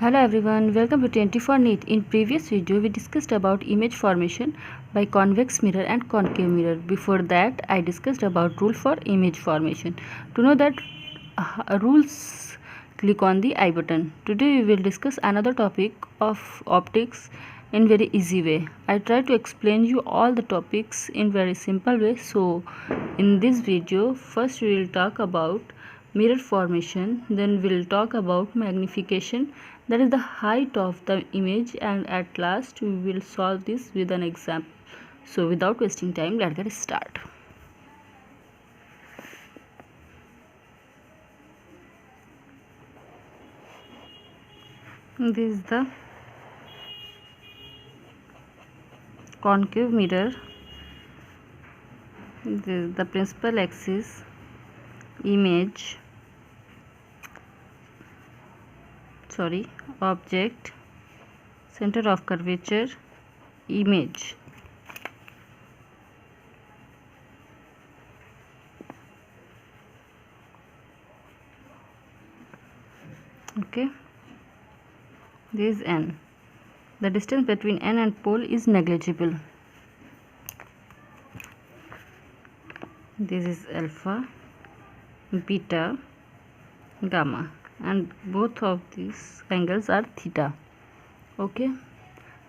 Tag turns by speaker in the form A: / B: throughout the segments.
A: Hello everyone, welcome to 24 NEET. In previous video, we discussed about image formation by convex mirror and concave mirror. Before that, I discussed about rule for image formation. To know that rules, click on the I button. Today we will discuss another topic of optics in very easy way. I try to explain you all the topics in very simple way. So in this video, first we will talk about mirror formation, then we'll talk about magnification, that is the height of the image, and at last we will solve this with an example. So without wasting time, let's get started. This is the concave mirror. This is the principal axis, image, object, center of curvature, image. Okay, this is n. The distance between n and pole is negligible. This is alpha, beta, gamma, and both of these angles are theta. Okay,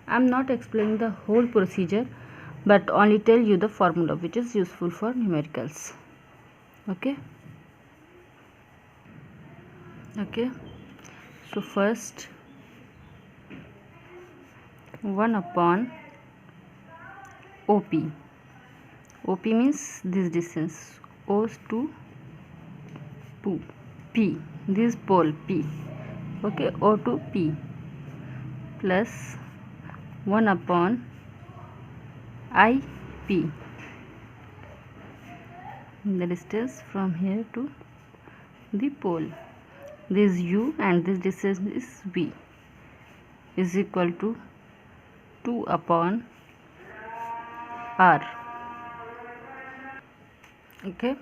A: I am not explaining the whole procedure, but only tell you the formula which is useful for numericals. Okay, so first 1 upon OP. OP means this distance, O to P, this pole P. Okay, O to P plus 1 upon IP, the distance from here to the pole. This U and this distance is V, is equal to 2 upon R. Okay,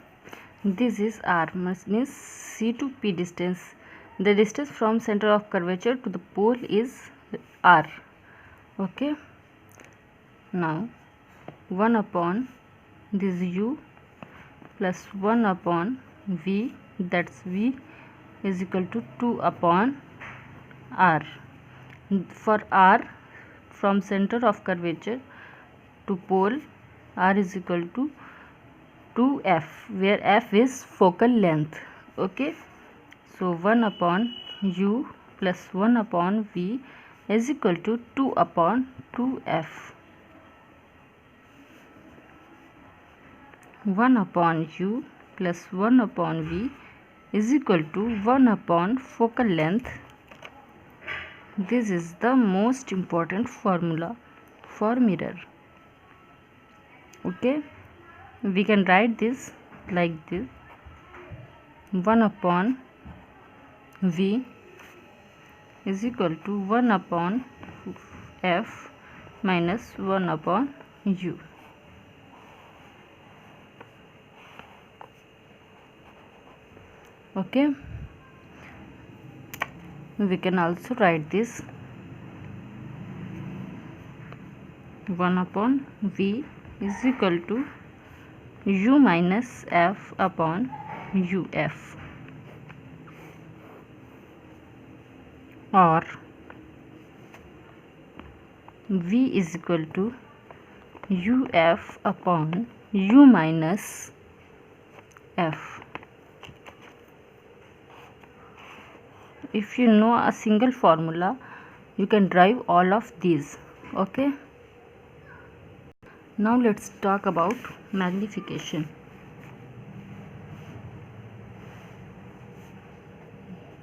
A: this is R, means C to P distance. The distance from center of curvature to the pole is R. Okay, now 1 upon this U plus 1 upon V, that's V, is equal to 2 upon R. For R, from center of curvature to pole, R is equal to 2F, where F is focal length. Okay, so 1 upon U plus 1 upon V is equal to 2 upon 2F. 1 upon U plus 1 upon V is equal to 1 upon focal length. This is the most important formula for mirror. Okay, we can write this like this: 1 upon V is equal to 1 upon F minus 1 upon U. Okay, we can also write this: 1 upon V is equal to U minus F upon UF, or V is equal to UF upon U minus F. If you know a single formula, you can derive all of these. Okay, now let's talk about magnification.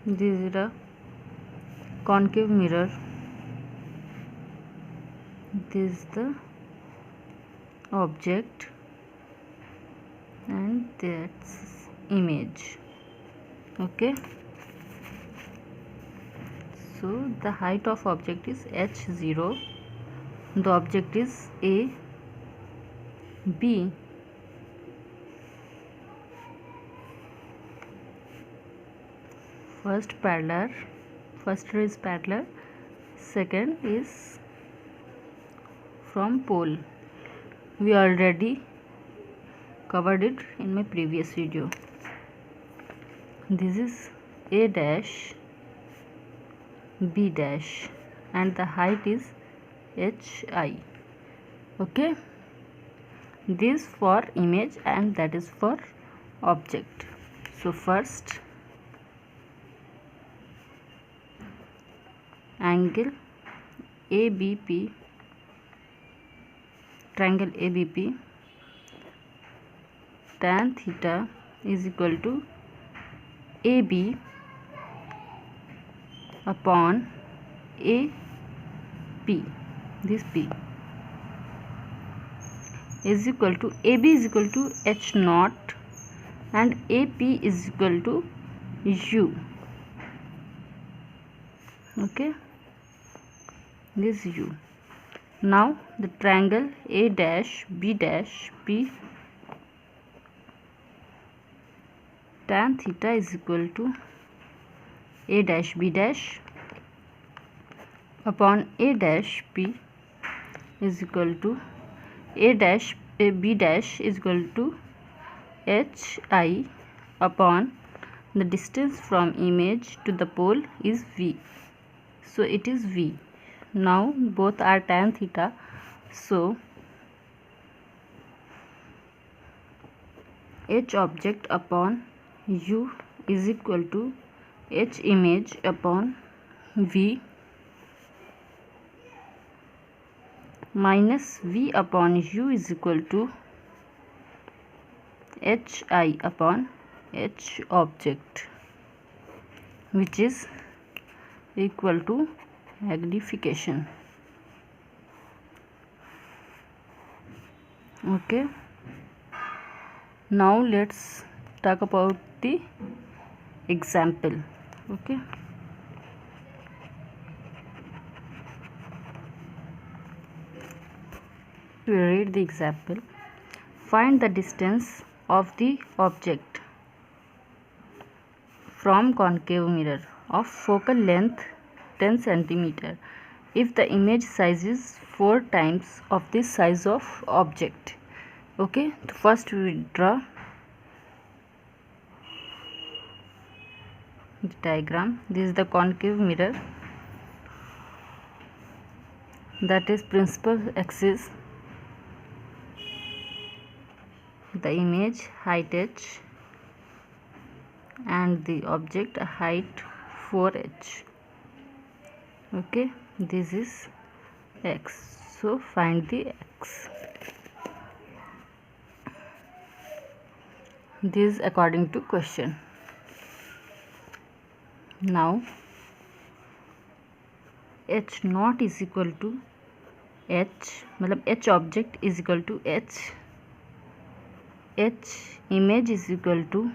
A: This is a concave mirror. This is the object, and that's image. Okay, so the height of object is h0. The object is A, B, first parallel first ray is parallel, second is from pole. We already covered it in my previous video. This is A dash, B dash, and the height is HI. Okay, this for image and that is for object. So first, angle ABP, triangle ABP, tan theta is equal to AB upon AP. This P is equal to AB is equal to H naught and AP is equal to U. Okay, this U. Now the triangle A dash B dash P, tan theta is equal to A dash B dash upon A dash P is equal to A dash B dash is equal to HI upon the distance from image to the pole is V. So it is V. Now both are tan theta, so H object upon U is equal to H image upon V minus V upon U is equal to HI upon H object, which is equal to magnification. Okay, now let's talk about the example. Okay, we read the example. Find the distance of the object from concave mirror of focal length 10 cm if the image size is 4 times of the size of object. Okay, so first we draw the diagram. This is the concave mirror, that is principal axis, the image height h and the object height 4h. Okay, this is x, so find the x. This is according to question. Now h naught is equal to h, मतलब h object is equal to h image is equal to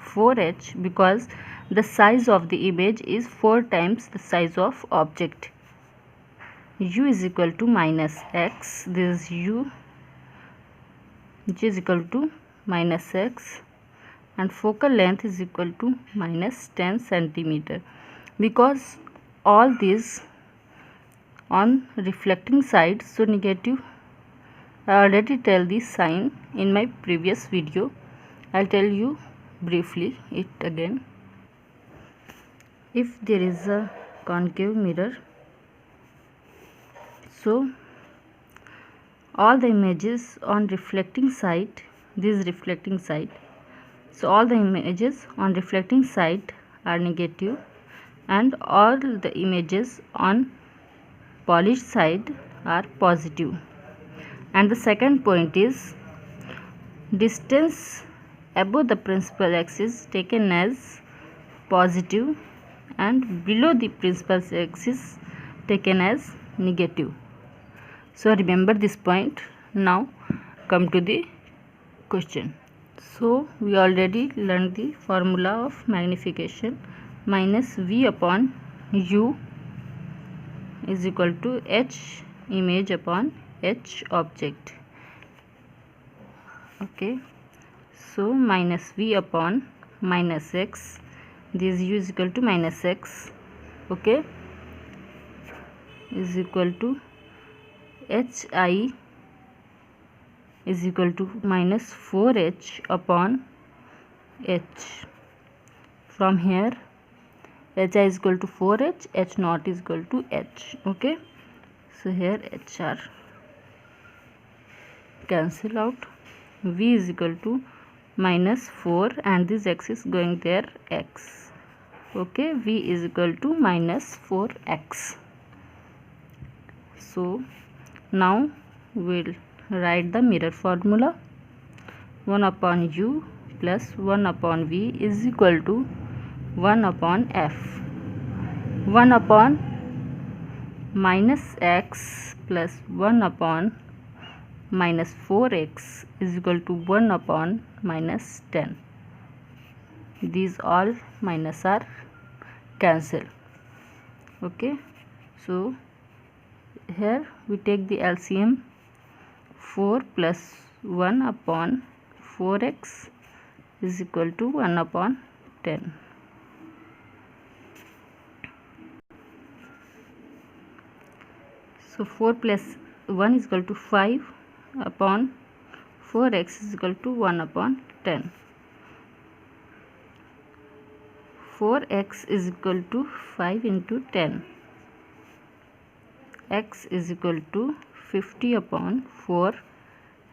A: 4h, because the size of the image is 4 times the size of object. U is equal to minus x, this is U, which is equal to minus x, and focal length is equal to minus 10 cm, because all these on reflecting side, so negative. I already tell this sign in my previous video. I'll tell you briefly it again. If there is a concave mirror, so all the images on reflecting side, this reflecting side, so all the images on reflecting side are negative and all the images on polished side are positive. And the second point is distance above the principal axis taken as positive and below the principal axis taken as negative. So remember this point. Now come to the question. So we already learned the formula of magnification. Minus V upon U is equal to H image upon H object. Okay, so minus V upon minus x, this U is equal to minus x, okay, is equal to HI is equal to minus 4H upon H. From here HI is equal to 4H, H naught is equal to H. Okay, so here HR cancel out. V is equal to minus 4 and this X is going there, X. Okay, V is equal to minus 4X. So now we'll write the mirror formula. 1 upon U plus 1 upon V is equal to 1 upon F. 1 upon minus X plus 1 upon minus 4X is equal to 1 upon minus 10. These all minus are cancelled. Okay, so here we take the LCM. 4 plus 1 upon 4X is equal to 1 upon 10. So 4 plus 1 is equal to 5 upon 4X is equal to 1 upon 10. 4X is equal to 5 into 10. X is equal to 50 upon 4.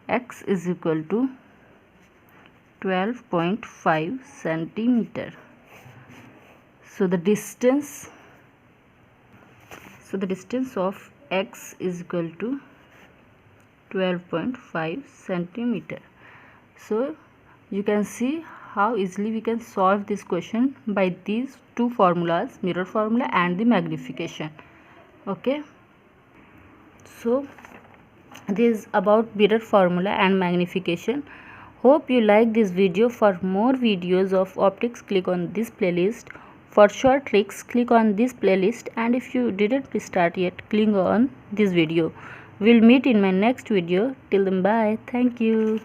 A: X is equal to 12.5 centimeter. So the distance of X is equal to 12.5 centimeter. So you can see how easily we can solve this question by these two formulas, mirror formula and the magnification. Okay, so this is about mirror formula and magnification. Hope you like this video. For more videos of optics, click on this playlist. For short tricks, click on this playlist, and if you didn't start yet, click on this video. We'll meet in my next video. Till then, bye. Thank you.